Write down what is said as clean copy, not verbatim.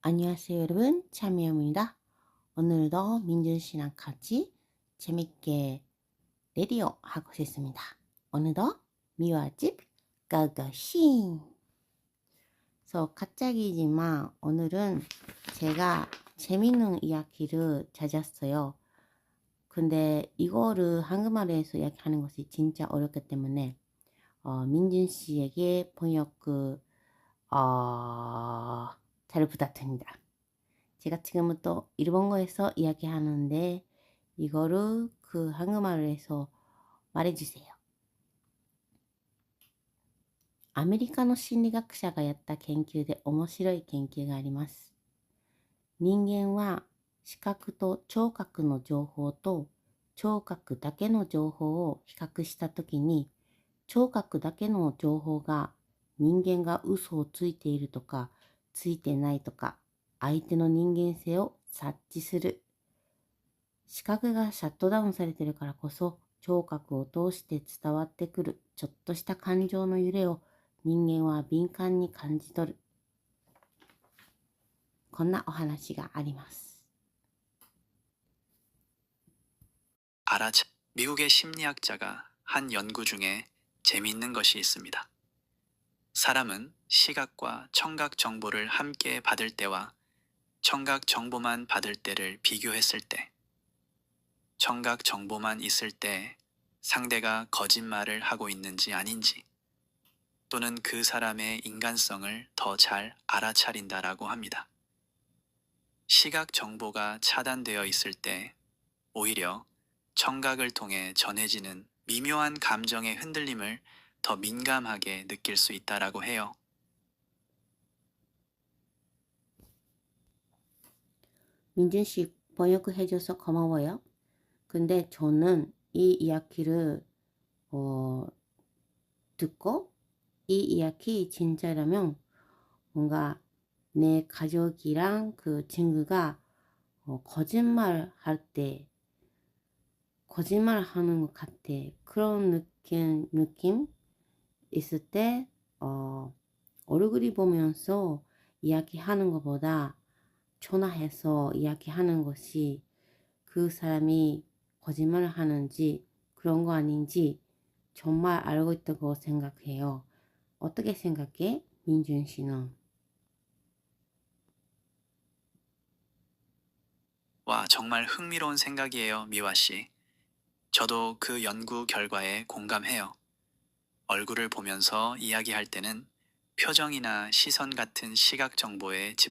안녕하세요 여러분, 참여입니다. 오늘도 민준 씨랑 같이 재밌게 레디오 하고 싶습니다. 오늘도 미화집 고고싱! 그래서 갑자기지만 오늘은 제가 재밌는 이야기를 찾았어요. 근데 이거를 한국말에서 이야기하는 것이 진짜 어렵기 때문에 민준 씨에게 번역 잘 부탁드립니다. 제가 지금부터 일본어에서 이야기하는데 이거를 한국말로 해서 말해주세요. アメリカの心理学者がやった研究で面白い研究があります。人間は視覚と聴覚の情報と聴覚だけの情報を比較したときに、聴覚だけの情報が人間が嘘をついているとかついてないとか相手の人間性を察知する。視覚がシャットダウンされているからこそ聴覚を通して伝わってくるちょっとした感情の揺れを人間は敏感に感じ取る。こんなお話があります。미국의 심리학자가 한 연구 중에 재미있는 것이 있습니다. 사람은 시각과 청각 정보를 함께 받을 때와 청각 정보만 받을 때를 비교했을 때, 청각 정보만 있을 때 상대가 거짓말을 하고 있는지 아닌지, 또는 그 사람의 인간성을 더 잘 알아차린다라고 합니다. 시각 정보가 차단되어 있을 때 오히려 청각을 통해 전해지는 미묘한 감정의 흔들림을 더 민감하게 느낄 수 있다라고 해요. 민준 씨 번역해줘서 고마워요. 근데 저는 이 이야기를 듣고 이 이야기 진짜라면 뭔가 내 가족이랑 그 친구가 거짓말 하는 것 같아. 그런 느낌 있을 때, 얼굴이 보면서 이야기하는 것보다 전화해서 이야기하는 것이 그 사람이 거짓말을 하는지 그런 거 아닌지 정말 알고 있다고 생각해요. 어떻게 생각해? 민준 씨는? 와, 정말 흥미로운 생각이에요, 미화 씨. 저도 그 연구 결과에 공감해요. 얼굴을 보면서 이야기할 때는 표정이나 시선 같은 시각 정보에